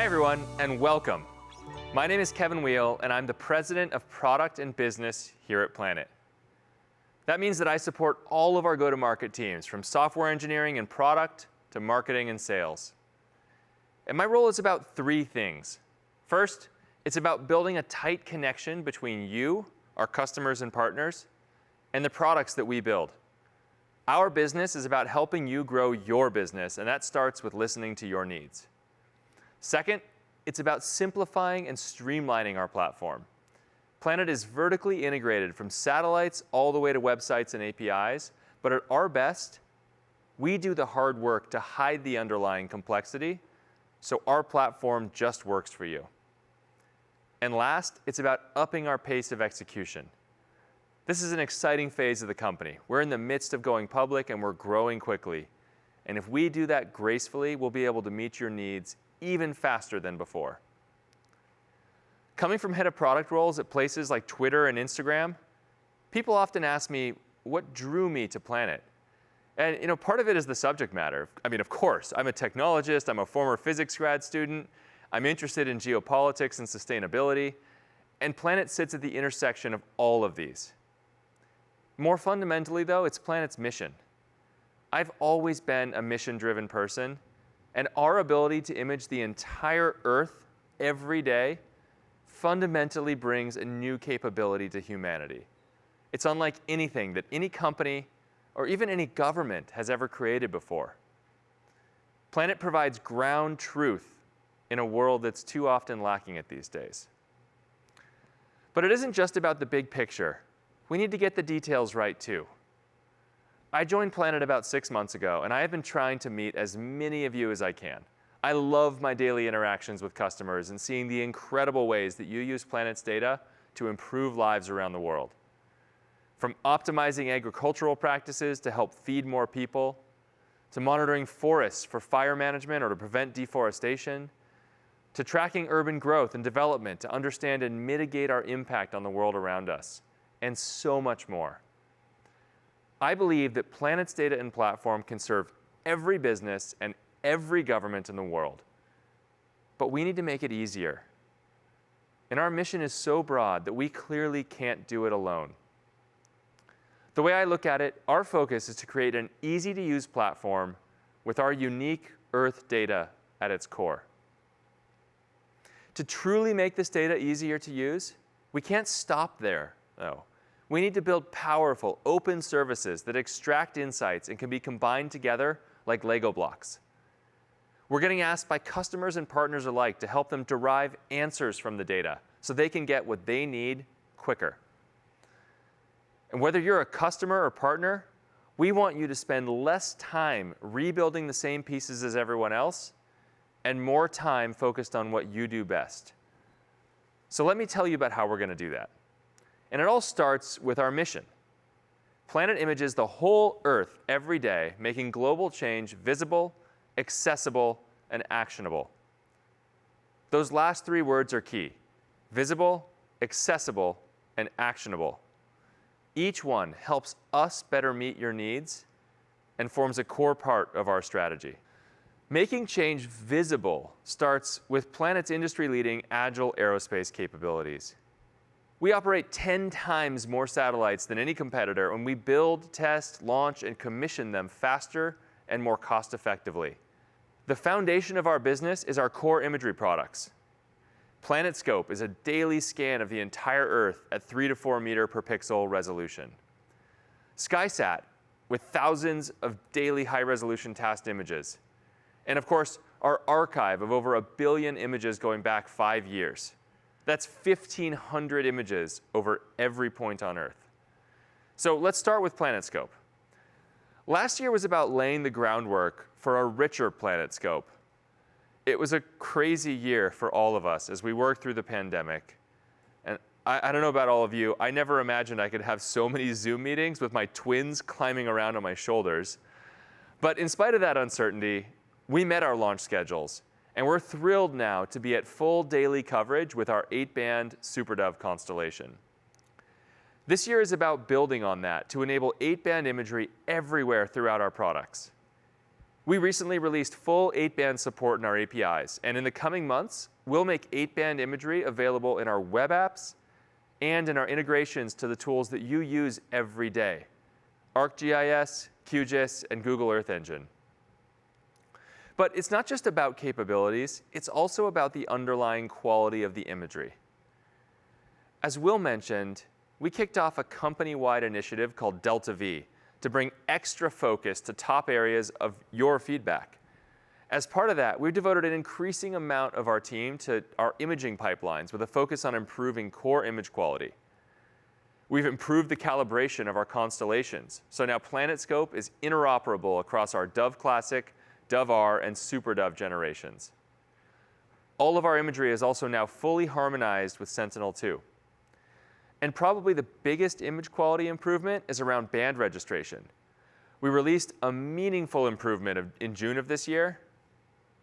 everyone, and welcome. My name is Kevin Weil, and I'm the President of Product and Business here at Planet. That means that I support all of our go-to-market teams, from software engineering and product to marketing and sales. And my role is about three things. First, it's about building a tight connection between you, our customers and partners, and the products that we build. Our business is about helping you grow your business, and that starts with listening to your needs. Second, it's about simplifying and streamlining our platform. Planet is vertically integrated from satellites all the way to websites and APIs, but at our best, we do the hard work to hide the underlying complexity, so our platform just works for you. And last, it's about upping our pace of execution. This is an exciting phase of the company. We're in the midst of going public and we're growing quickly. And if we do that gracefully, we'll be able to meet your needs even faster than before. Coming from head of product roles at places like Twitter and Instagram, people often ask me what drew me to Planet. And part of it is the subject matter. I mean, of course, I'm a technologist, I'm a former physics grad student, I'm interested in geopolitics and sustainability, and Planet sits at the intersection of all of these. More fundamentally, though, it's Planet's mission. I've always been a mission-driven person, and our ability to image the entire Earth every day fundamentally brings a new capability to humanity. It's unlike anything that any company or even any government has ever created before. Planet provides ground truth in a world that's too often lacking it these days. But it isn't just about the big picture. We need to get the details right too. I joined Planet about 6 months ago, and I have been trying to meet as many of you as I can. I love my daily interactions with customers and seeing the incredible ways that you use Planet's data to improve lives around the world. From optimizing agricultural practices to help feed more people, to monitoring forests for fire management or to prevent deforestation, to tracking urban growth and development to understand and mitigate our impact on the world around us, and so much more. I believe that Planet's data and platform can serve every business and every government in the world. But we need to make it easier. And our mission is so broad that we clearly can't do it alone. The way I look at it, our focus is to create an easy-to-use platform with our unique Earth data at its core. To truly make this data easier to use, we can't stop there, though. We need to build powerful, open services that extract insights and can be combined together like Lego blocks. We're getting asked by customers and partners alike to help them derive answers from the data so they can get what they need quicker. And whether you're a customer or partner, we want you to spend less time rebuilding the same pieces as everyone else and more time focused on what you do best. So let me tell you about how we're going to do that. And it all starts with our mission. Planet images the whole Earth every day, making global change visible, accessible, and actionable. Those last three words are key: visible, accessible, and actionable. Each one helps us better meet your needs and forms a core part of our strategy. Making change visible starts with Planet's industry-leading agile aerospace capabilities. We operate 10 times more satellites than any competitor, and we build, test, launch, and commission them faster and more cost-effectively. The foundation of our business is our core imagery products. PlanetScope is a daily scan of the entire Earth at 3 to 4 meter per pixel resolution. SkySat, with thousands of daily high-resolution tasked images. And of course, our archive of over 1 billion images going back 5 years. That's 1,500 images over every point on Earth. So let's start with PlanetScope. Last year was about laying the groundwork for a richer PlanetScope. It was a crazy year for all of us as we worked through the pandemic. And I don't know about all of you, I never imagined I could have so many Zoom meetings with my twins climbing around on my shoulders. But in spite of that uncertainty, we met our launch schedules. And we're thrilled now to be at full daily coverage with our 8-band SuperDove constellation. This year is about building on that to enable 8-band imagery everywhere throughout our products. We recently released full 8-band support in our APIs, and in the coming months, we'll make 8-band imagery available in our web apps and in our integrations to the tools that you use every day: ArcGIS, QGIS, and Google Earth Engine. But it's not just about capabilities, it's also about the underlying quality of the imagery. As Will mentioned, we kicked off a company-wide initiative called Delta V to bring extra focus to top areas of your feedback. As part of that, we've devoted an increasing amount of our team to our imaging pipelines with a focus on improving core image quality. We've improved the calibration of our constellations, so now PlanetScope is interoperable across our Dove Classic, Dove R, and Super Dove generations. All of our imagery is also now fully harmonized with Sentinel-2. And probably the biggest image quality improvement is around band registration. We released a meaningful improvement in June of this year,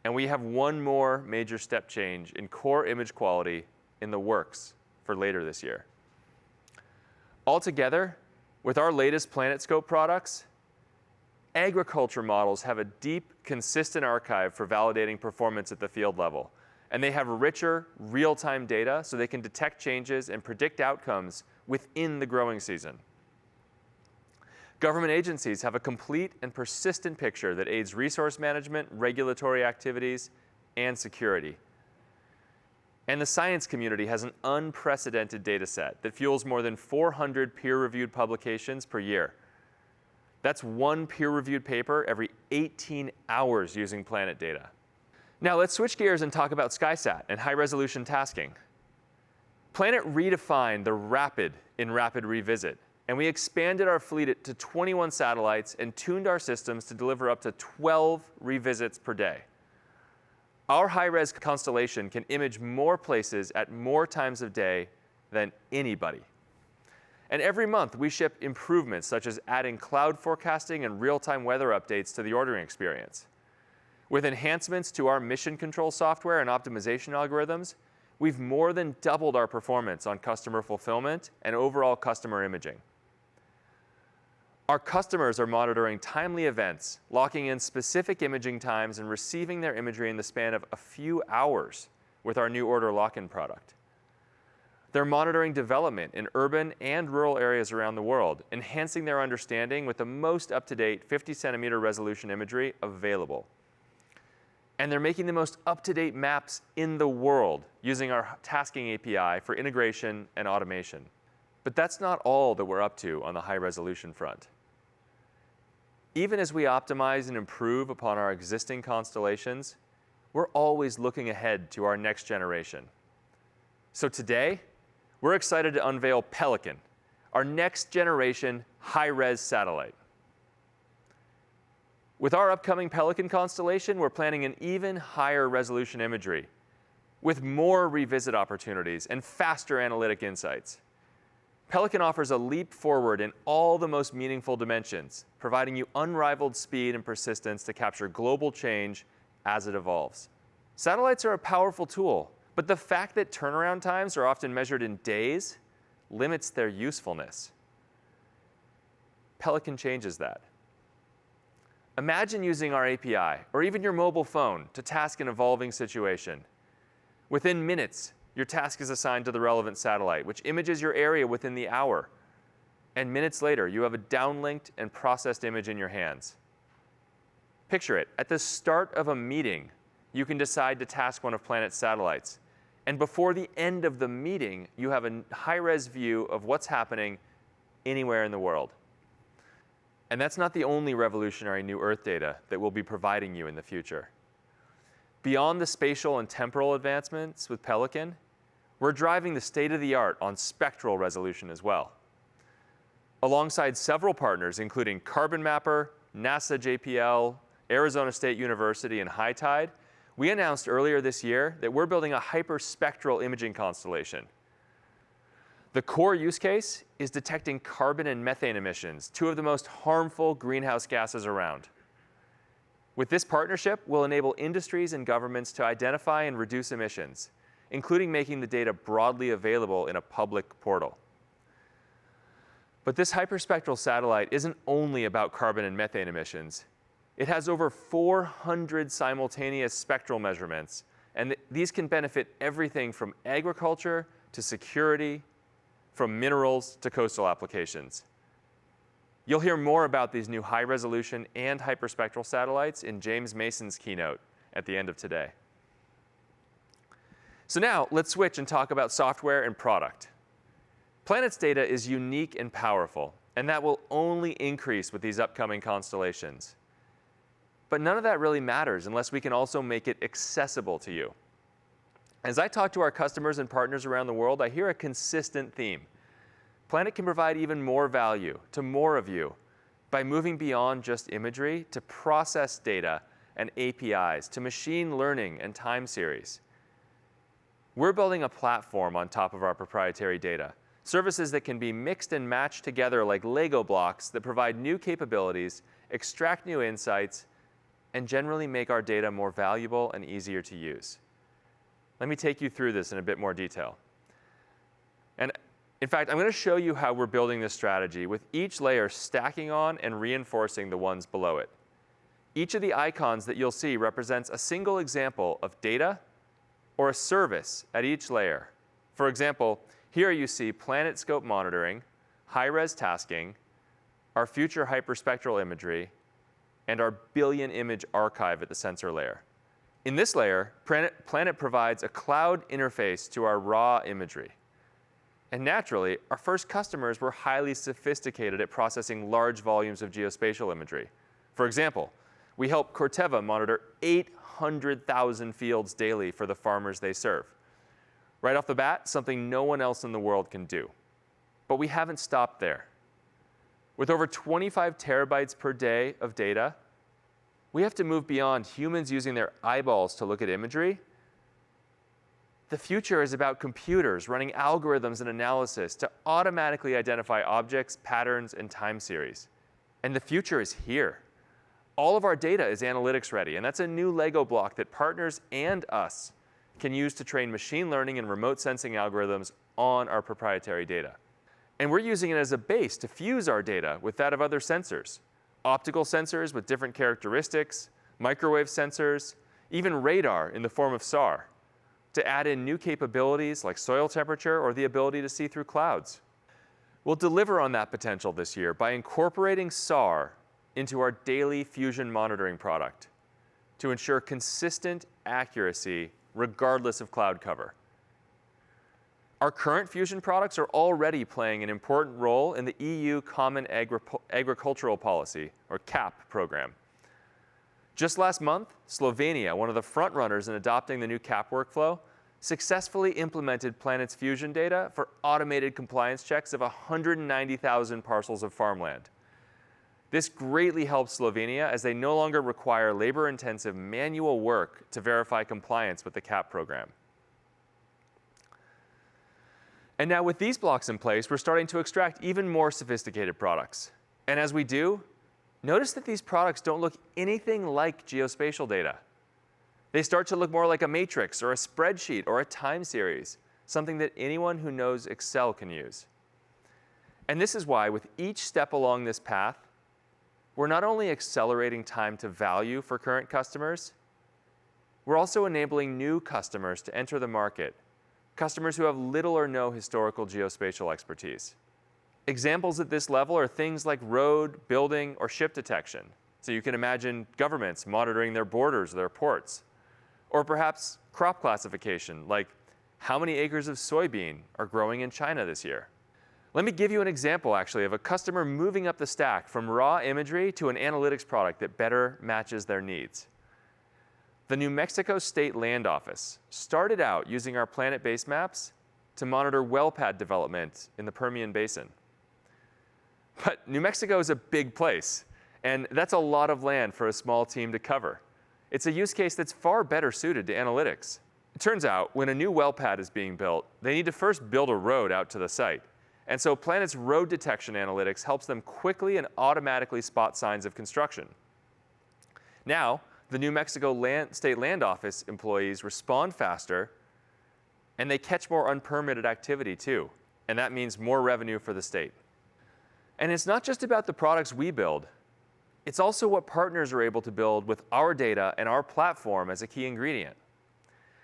and we have one more major step change in core image quality in the works for later this year. Altogether, with our latest PlanetScope products, agriculture models have a deep, consistent archive for validating performance at the field level. And they have richer, real-time data so they can detect changes and predict outcomes within the growing season. Government agencies have a complete and persistent picture that aids resource management, regulatory activities, and security. And the science community has an unprecedented data set that fuels more than 400 peer-reviewed publications per year. That's one peer-reviewed paper every 18 hours using Planet data. Now let's switch gears and talk about SkySat and high-resolution tasking. Planet redefined the rapid in Rapid Revisit, and we expanded our fleet to 21 satellites and tuned our systems to deliver up to 12 revisits per day. Our high-res constellation can image more places at more times of day than anybody. And every month, we ship improvements such as adding cloud forecasting and real-time weather updates to the ordering experience. With enhancements to our mission control software and optimization algorithms, we've more than doubled our performance on customer fulfillment and overall customer imaging. Our customers are monitoring timely events, locking in specific imaging times, and receiving their imagery in the span of a few hours with our new order lock-in product. They're monitoring development in urban and rural areas around the world, enhancing their understanding with the most up-to-date 50-centimeter resolution imagery available. And they're making the most up-to-date maps in the world using our tasking API for integration and automation. But that's not all that we're up to on the high-resolution front. Even as we optimize and improve upon our existing constellations, we're always looking ahead to our next generation. So today, we're excited to unveil Pelican, our next generation high-res satellite. With our upcoming Pelican constellation, we're planning an even higher resolution imagery with more revisit opportunities and faster analytic insights. Pelican offers a leap forward in all the most meaningful dimensions, providing you unrivaled speed and persistence to capture global change as it evolves. Satellites are a powerful tool, but the fact that turnaround times are often measured in days limits their usefulness. Pelican changes that. Imagine using our API, or even your mobile phone, to task an evolving situation. Within minutes, your task is assigned to the relevant satellite, which images your area within the hour. And minutes later, you have a downlinked and processed image in your hands. Picture it. At the start of a meeting, you can decide to task one of Planet's satellites. And before the end of the meeting, you have a high-res view of what's happening anywhere in the world. And that's not the only revolutionary new Earth data that we'll be providing you in the future. Beyond the spatial and temporal advancements with Pelican, we're driving the state-of-the-art on spectral resolution as well. Alongside several partners, including Carbon Mapper, NASA JPL, Arizona State University, and High Tide, we announced earlier this year that we're building a hyperspectral imaging constellation. The core use case is detecting carbon and methane emissions, two of the most harmful greenhouse gases around. With this partnership, we'll enable industries and governments to identify and reduce emissions, including making the data broadly available in a public portal. But this hyperspectral satellite isn't only about carbon and methane emissions. It has over 400 simultaneous spectral measurements, and these can benefit everything from agriculture to security, from minerals to coastal applications. You'll hear more about these new high-resolution and hyperspectral satellites in James Mason's keynote at the end of today. So now, let's switch and talk about software and product. Planet's data is unique and powerful, and that will only increase with these upcoming constellations. But none of that really matters unless we can also make it accessible to you. As I talk to our customers and partners around the world, I hear a consistent theme. Planet can provide even more value to more of you by moving beyond just imagery to process data and APIs, to machine learning and time series. We're building a platform on top of our proprietary data, services that can be mixed and matched together like Lego blocks that provide new capabilities, extract new insights, and generally make our data more valuable and easier to use. Let me take you through this in a bit more detail. And in fact, I'm going to show you how we're building this strategy with each layer stacking on and reinforcing the ones below it. Each of the icons that you'll see represents a single example of data or a service at each layer. For example, here you see planet scope monitoring, high-res tasking, our future hyperspectral imagery, and our billion image archive at the sensor layer. In this layer, Planet provides a cloud interface to our raw imagery. And naturally, our first customers were highly sophisticated at processing large volumes of geospatial imagery. For example, we help Corteva monitor 800,000 fields daily for the farmers they serve. Right off the bat, something no one else in the world can do. But we haven't stopped there. With over 25 terabytes per day of data, we have to move beyond humans using their eyeballs to look at imagery. The future is about computers running algorithms and analysis to automatically identify objects, patterns, and time series. And the future is here. All of our data is analytics ready, and that's a new Lego block that partners and us can use to train machine learning and remote sensing algorithms on our proprietary data. And we're using it as a base to fuse our data with that of other sensors. Optical sensors with different characteristics, microwave sensors, even radar in the form of SAR, to add in new capabilities like soil temperature or the ability to see through clouds. We'll deliver on that potential this year by incorporating SAR into our daily fusion monitoring product to ensure consistent accuracy regardless of cloud cover. Our current fusion products are already playing an important role in the EU Common Agricultural Policy, or CAP, program. Just last month, Slovenia, one of the frontrunners in adopting the new CAP workflow, successfully implemented Planet's fusion data for automated compliance checks of 190,000 parcels of farmland. This greatly helps Slovenia as they no longer require labor-intensive manual work to verify compliance with the CAP program. And now with these blocks in place, we're starting to extract even more sophisticated products. And as we do, notice that these products don't look anything like geospatial data. They start to look more like a matrix or a spreadsheet or a time series, something that anyone who knows Excel can use. And this is why with each step along this path, we're not only accelerating time to value for current customers, we're also enabling new customers to enter the market, customers who have little or no historical geospatial expertise. Examples at this level are things like road, building, or ship detection. So you can imagine governments monitoring their borders, their ports. Or perhaps crop classification, like how many acres of soybean are growing in China this year. Let me give you an example, actually, of a customer moving up the stack from raw imagery to an analytics product that better matches their needs. The New Mexico State Land Office started out using our Planet base maps to monitor well pad development in the Permian Basin. But New Mexico is a big place, and that's a lot of land for a small team to cover. It's a use case that's far better suited to analytics. It turns out, when a new well pad is being built, they need to first build a road out to the site. And so Planet's road detection analytics helps them quickly and automatically spot signs of construction. Now, the New Mexico State Land Office employees respond faster, and they catch more unpermitted activity too. And that means more revenue for the state. And it's not just about the products we build. It's also what partners are able to build with our data and our platform as a key ingredient.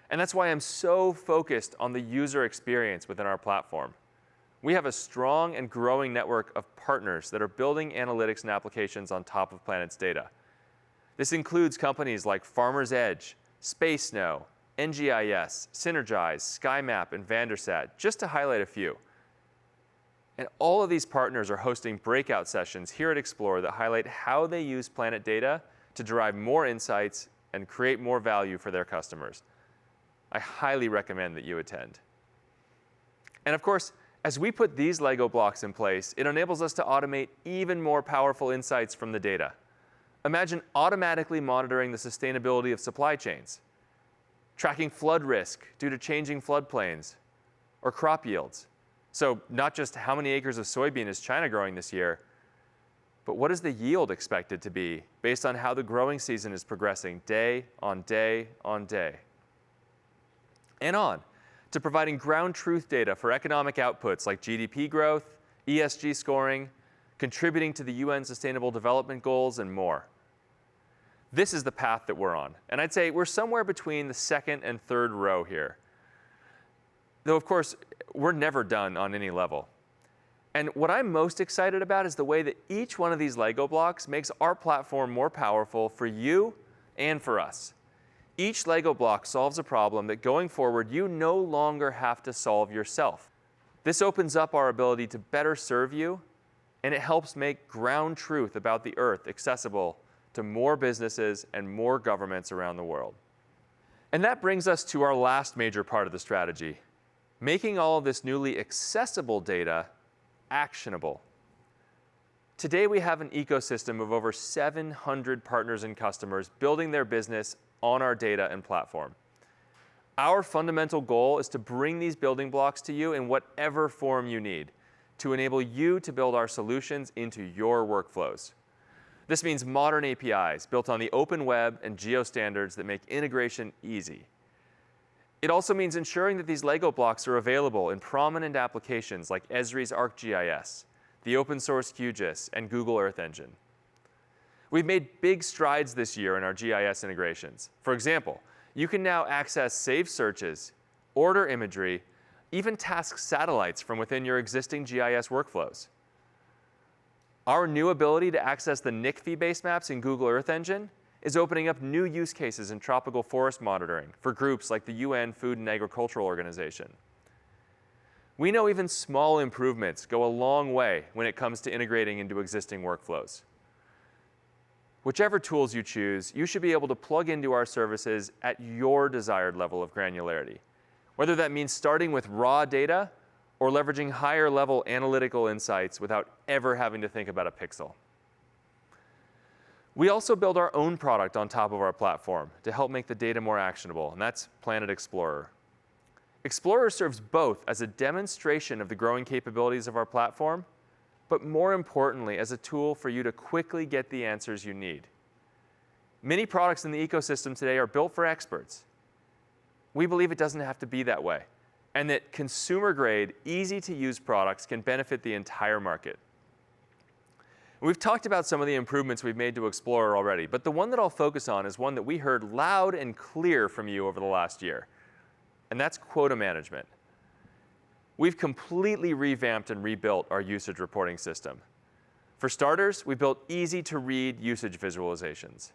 And that's why I'm so focused on the user experience within our platform. We have a strong and growing network of partners that are building analytics and applications on top of Planet's data. This includes companies like Farmer's Edge, Space Snow, NGIS, Synergize, SkyMap, and Vandersat, just to highlight a few. And all of these partners are hosting breakout sessions here at Explore that highlight how they use Planet data to derive more insights and create more value for their customers. I highly recommend that you attend. And of course, as we put these Lego blocks in place, it enables us to automate even more powerful insights from the data. Imagine automatically monitoring the sustainability of supply chains, tracking flood risk due to changing floodplains, or crop yields. So not just how many acres of soybean is China growing this year, but what is the yield expected to be based on how the growing season is progressing day on day on day. And on to providing ground truth data for economic outputs like GDP growth, ESG scoring, contributing to the UN Sustainable Development Goals, and more. This is the path that we're on. And I'd say we're somewhere between the second and third row here. Though, of course, we're never done on any level. And what I'm most excited about is the way that each one of these Lego blocks makes our platform more powerful for you and for us. Each Lego block solves a problem that going forward you no longer have to solve yourself. This opens up our ability to better serve you, and it helps make ground truth about the Earth accessible to more businesses and more governments around the world. And that brings us to our last major part of the strategy, making all of this newly accessible data actionable. Today we have an ecosystem of over 700 partners and customers building their business on our data and platform. Our fundamental goal is to bring these building blocks to you in whatever form you need to enable you to build our solutions into your workflows. This means modern APIs built on the open web and geo standards that make integration easy. It also means ensuring that these Lego blocks are available in prominent applications like Esri's ArcGIS, the open source QGIS, and Google Earth Engine. We've made big strides this year in our GIS integrations. For example, you can now access saved searches, order imagery, even task satellites from within your existing GIS workflows. Our new ability to access the NICFI-based maps in Google Earth Engine is opening up new use cases in tropical forest monitoring for groups like the UN Food and Agricultural Organization. We know even small improvements go a long way when it comes to integrating into existing workflows. Whichever tools you choose, you should be able to plug into our services at your desired level of granularity, whether that means starting with raw data or leveraging higher level analytical insights without ever having to think about a pixel. We also build our own product on top of our platform to help make the data more actionable, and that's Planet Explorer. Explorer serves both as a demonstration of the growing capabilities of our platform, but more importantly, as a tool for you to quickly get the answers you need. Many products in the ecosystem today are built for experts. We believe it doesn't have to be that way, and that consumer-grade, easy-to-use products can benefit the entire market. We've talked about some of the improvements we've made to Explorer already, but the one that I'll focus on is one that we heard loud and clear from you over the last year, and that's quota management. We've completely revamped and rebuilt our usage reporting system. For starters, we built easy-to-read usage visualizations.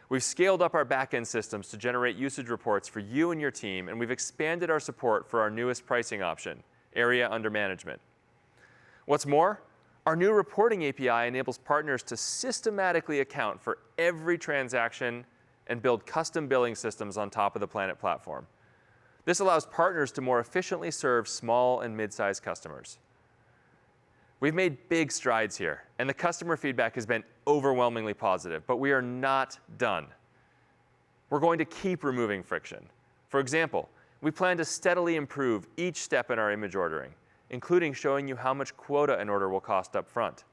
We've scaled up our back-end systems to generate usage reports for you and your team, and we've expanded our support for our newest pricing option, Area Under Management. What's more, our new reporting API enables partners to systematically account for every transaction and build custom billing systems on top of the Planet platform. This allows partners to more efficiently serve small and mid-sized customers. We've made big strides here, and the customer feedback has been overwhelmingly positive, but we are not done. We're going to keep removing friction. For example, we plan to steadily improve each step in our image ordering, including showing you how much quota an order will cost up front.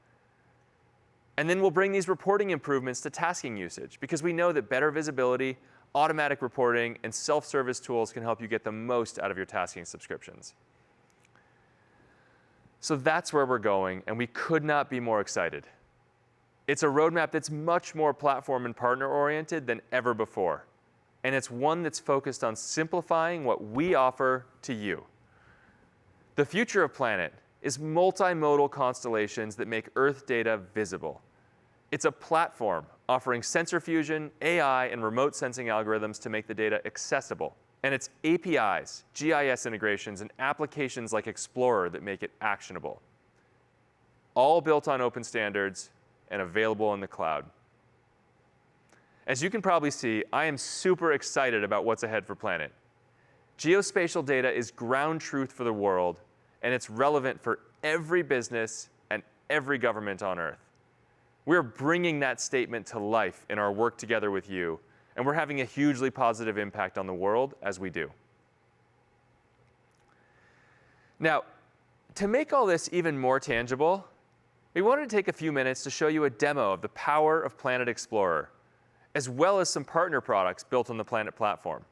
And then we'll bring these reporting improvements to tasking usage, because we know that better visibility, automatic reporting, and self-service tools can help you get the most out of your tasking subscriptions. So that's where we're going, and we could not be more excited. It's a roadmap that's much more platform and partner oriented than ever before. And it's one that's focused on simplifying what we offer to you. The future of Planet is multimodal constellations that make Earth data visible. It's a platform offering sensor fusion, AI, and remote sensing algorithms to make the data accessible. And it's APIs, GIS integrations, and applications like Explorer that make it actionable. All built on open standards and available in the cloud. As you can probably see, I am super excited about what's ahead for Planet. Geospatial data is ground truth for the world, and it's relevant for every business and every government on Earth. We're bringing that statement to life in our work together with you, and we're having a hugely positive impact on the world as we do. Now, to make all this even more tangible, we wanted to take a few minutes to show you a demo of the power of Planet Explorer, as well as some partner products built on the Planet platform.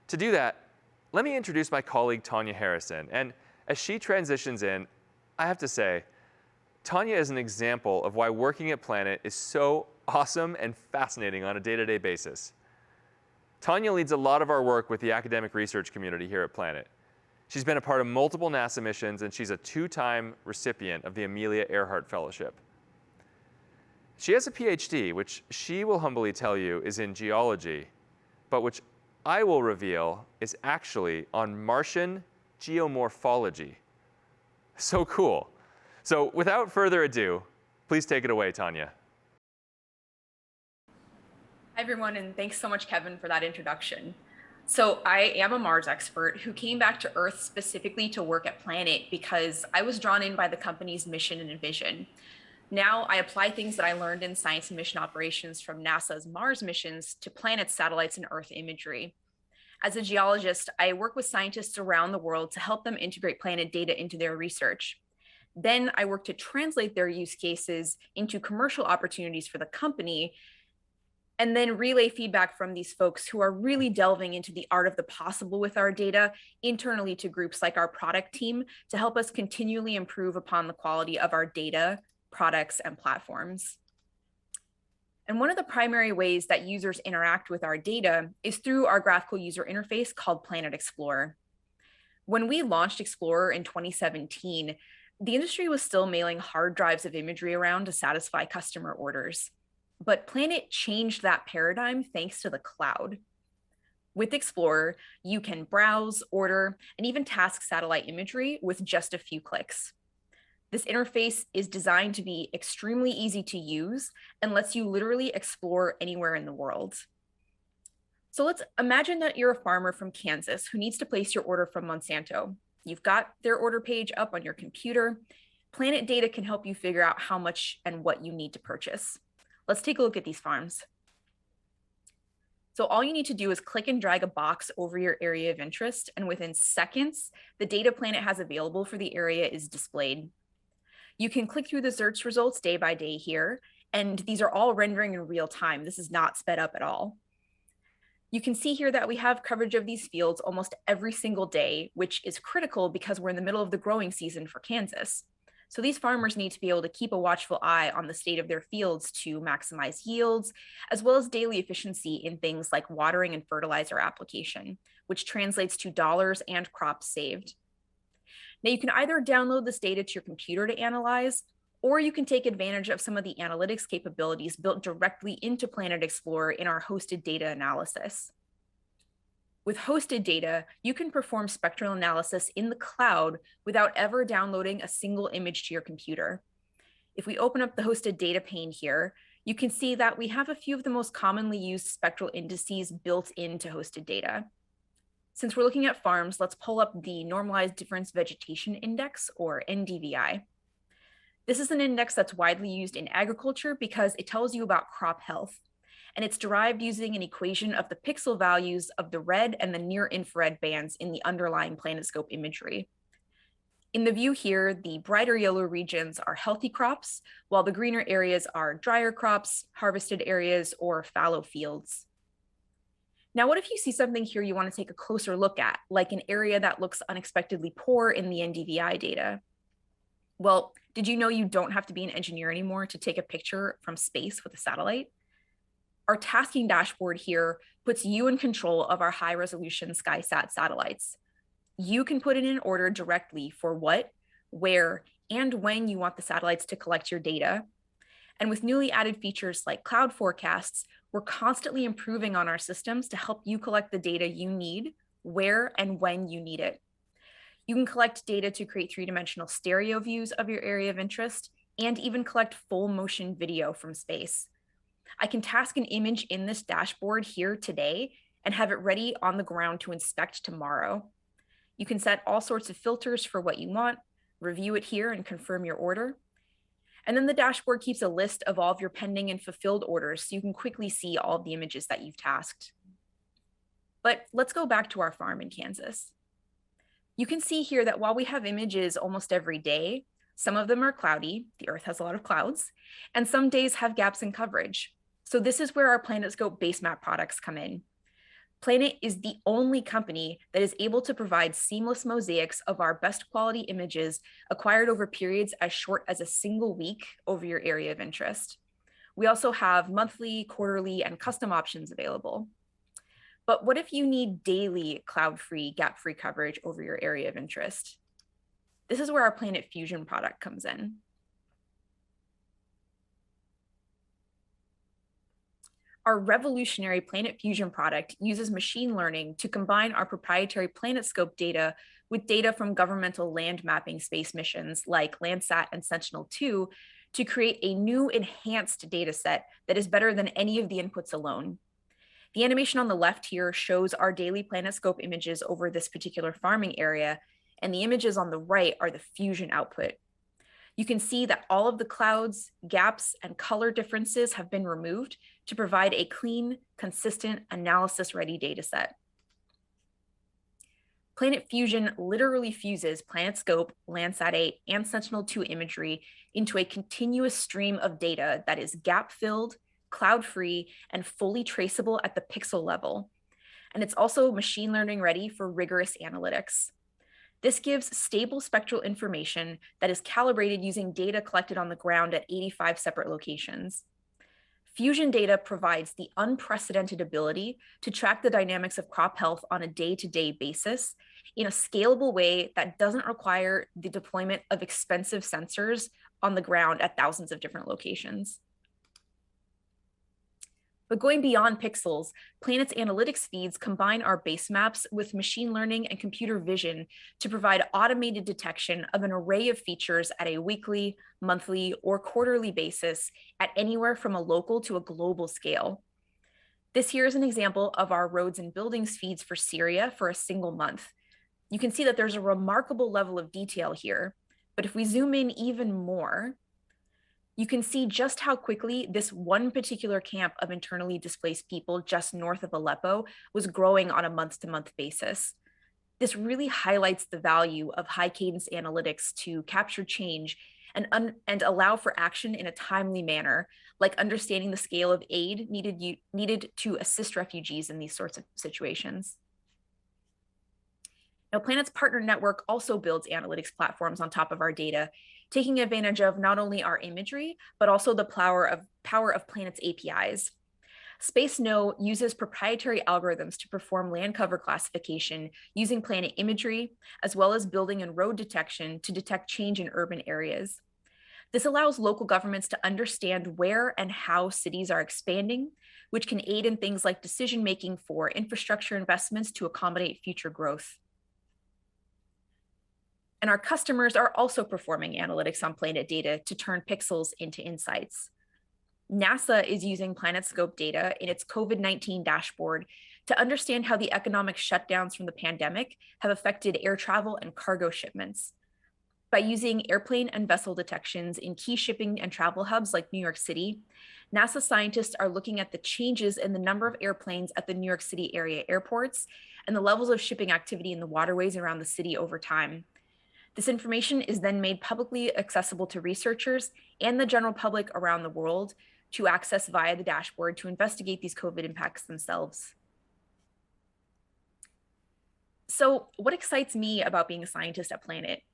To do that, let me introduce my colleague, Tanya Harrison. And as she transitions in, I have to say, Tanya is an example of why working at Planet is so awesome and fascinating on a day-to-day basis. Tanya leads a lot of our work with the academic research community here at Planet. She's been a part of multiple NASA missions, and she's a 2-time recipient of the Amelia Earhart Fellowship. She has a PhD, which she will humbly tell you is in geology, but which I will reveal is actually on Martian geomorphology. So cool. So without further ado, please take it away, Tanya. Hi, everyone, and thanks so much, Kevin, for that introduction. So I am a Mars expert who came back to Earth specifically to work at Planet because I was drawn in by the company's mission and vision. Now I apply things that I learned in science and mission operations from NASA's Mars missions to Planet's satellites and Earth imagery. As a geologist, I work with scientists around the world to help them integrate Planet data into their research. Then I work to translate their use cases into commercial opportunities for the company, and then relay feedback from these folks who are really delving into the art of the possible with our data internally to groups like our product team to help us continually improve upon the quality of our data, products, and platforms. And one of the primary ways that users interact with our data is through our graphical user interface called Planet Explorer. When we launched Explorer in 2017, the industry was still mailing hard drives of imagery around to satisfy customer orders. But Planet changed that paradigm thanks to the cloud. With Explorer, you can browse, order, and even task satellite imagery with just a few clicks. This interface is designed to be extremely easy to use and lets you literally explore anywhere in the world. So let's imagine that you're a farmer from Kansas who needs to place your order from Monsanto. You've got their order page up on your computer. Planet data can help you figure out how much and what you need to purchase. Let's take a look at these farms. So all you need to do is click and drag a box over your area of interest, and within seconds, the data Planet has available for the area is displayed. You can click through the search results day by day here, and these are all rendering in real time. This is not sped up at all. You can see here that we have coverage of these fields almost every single day, which is critical because we're in the middle of the growing season for Kansas. So these farmers need to be able to keep a watchful eye on the state of their fields to maximize yields, as well as daily efficiency in things like watering and fertilizer application, which translates to dollars and crops saved. Now, you can either download this data to your computer to analyze, or you can take advantage of some of the analytics capabilities built directly into Planet Explorer in our hosted data analysis. With hosted data, you can perform spectral analysis in the cloud without ever downloading a single image to your computer. If we open up the hosted data pane here, you can see that we have a few of the most commonly used spectral indices built into hosted data. Since we're looking at farms, let's pull up the Normalized Difference Vegetation Index, or NDVI. This is an index that's widely used in agriculture because it tells you about crop health. And it's derived using an equation of the pixel values of the red and the near infrared bands in the underlying PlanetScope imagery. In the view here, the brighter yellow regions are healthy crops, while the greener areas are drier crops, harvested areas, or fallow fields. Now, what if you see something here you want to take a closer look at, like an area that looks unexpectedly poor in the NDVI data? Well, did you know you don't have to be an engineer anymore to take a picture from space with a satellite? Our tasking dashboard here puts you in control of our high resolution SkySat satellites. You can put in an order directly for what, where, and when you want the satellites to collect your data. And with newly added features like cloud forecasts, we're constantly improving on our systems to help you collect the data you need, where and when you need it. You can collect data to create three-dimensional stereo views of your area of interest and even collect full motion video from space. I can task an image in this dashboard here today and have it ready on the ground to inspect tomorrow. You can set all sorts of filters for what you want, review it here and confirm your order. And then the dashboard keeps a list of all of your pending and fulfilled orders so you can quickly see all of the images that you've tasked. But let's go back to our farm in Kansas. You can see here that while we have images almost every day, some of them are cloudy, the Earth has a lot of clouds, and some days have gaps in coverage. So this is where our PlanetScope base map products come in. Planet is the only company that is able to provide seamless mosaics of our best quality images acquired over periods as short as a single week over your area of interest. We also have monthly, quarterly, and custom options available. But what if you need daily cloud-free, gap-free coverage over your area of interest? This is where our Planet Fusion product comes in. Our revolutionary Planet Fusion product uses machine learning to combine our proprietary PlanetScope data with data from governmental land mapping space missions like Landsat and Sentinel-2 to create a new enhanced data set that is better than any of the inputs alone. The animation on the left here shows our daily PlanetScope images over this particular farming area, and the images on the right are the Fusion output. You can see that all of the clouds, gaps, and color differences have been removed to provide a clean, consistent, analysis-ready dataset. Planet Fusion literally fuses PlanetScope, Landsat 8, and Sentinel-2 imagery into a continuous stream of data that is gap-filled, cloud-free, and fully traceable at the pixel level. And it's also machine learning ready for rigorous analytics. This gives stable spectral information that is calibrated using data collected on the ground at 85 separate locations. Fusion data provides the unprecedented ability to track the dynamics of crop health on a day-to-day basis in a scalable way that doesn't require the deployment of expensive sensors on the ground at thousands of different locations. But going beyond pixels, Planet's analytics feeds combine our base maps with machine learning and computer vision to provide automated detection of an array of features at a weekly, monthly, or quarterly basis at anywhere from a local to a global scale. This here is an example of our roads and buildings feeds for Syria for a single month. You can see that there's a remarkable level of detail here, but if we zoom in even more, you can see just how quickly this one particular camp of internally displaced people just north of Aleppo was growing on a month-to-month basis. This really highlights the value of high cadence analytics to capture change and allow for action in a timely manner, like understanding the scale of aid needed to assist refugees in these sorts of situations. Now, Planet's partner network also builds analytics platforms on top of our data, taking advantage of not only our imagery, but also the power of Planet's APIs. SpaceKnow uses proprietary algorithms to perform land cover classification using Planet imagery, as well as building and road detection to detect change in urban areas. This allows local governments to understand where and how cities are expanding, which can aid in things like decision-making for infrastructure investments to accommodate future growth. And our customers are also performing analytics on Planet data to turn pixels into insights. NASA is using PlanetScope data in its COVID-19 dashboard to understand how the economic shutdowns from the pandemic have affected air travel and cargo shipments. By using airplane and vessel detections in key shipping and travel hubs like New York City, NASA scientists are looking at the changes in the number of airplanes at the New York City area airports and the levels of shipping activity in the waterways around the city over time. This information is then made publicly accessible to researchers and the general public around the world to access via the dashboard to investigate these COVID impacts themselves. So what excites me about being a scientist at Planet?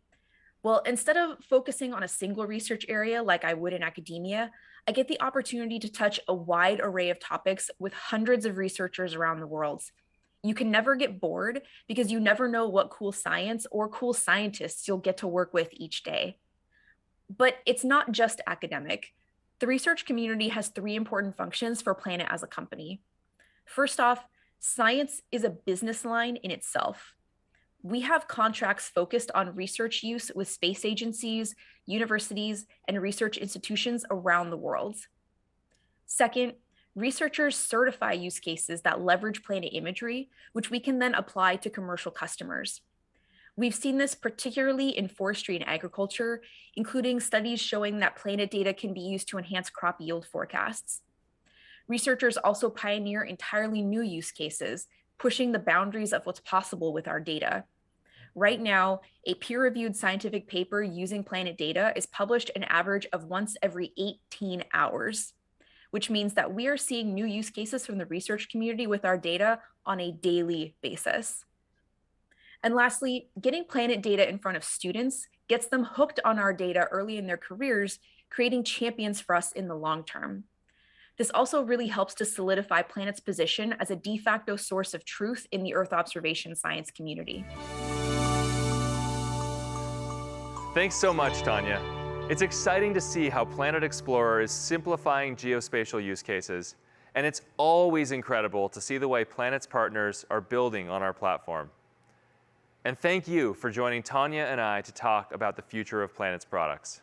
Well, instead of focusing on a single research area like I would in academia, I get the opportunity to touch a wide array of topics with hundreds of researchers around the world. You can never get bored because you never know what cool science or cool scientists you'll get to work with each day. But it's not just academic. The research community has three important functions for Planet as a company. First off, science is a business line in itself. We have contracts focused on research use with space agencies, universities, and research institutions around the world. Second, researchers certify use cases that leverage Planet imagery, which we can then apply to commercial customers. We've seen this particularly in forestry and agriculture, including studies showing that Planet data can be used to enhance crop yield forecasts. Researchers also pioneer entirely new use cases, pushing the boundaries of what's possible with our data. Right now, a peer-reviewed scientific paper using Planet data is published an average of once every 18 hours, which means that we are seeing new use cases from the research community with our data on a daily basis. And lastly, getting Planet data in front of students gets them hooked on our data early in their careers, creating champions for us in the long term. This also really helps to solidify Planet's position as a de facto source of truth in the Earth observation science community. Thanks so much, Tanya. It's exciting to see how Planet Explorer is simplifying geospatial use cases, and it's always incredible to see the way Planet's partners are building on our platform. And thank you for joining Tanya and I to talk about the future of Planet's products.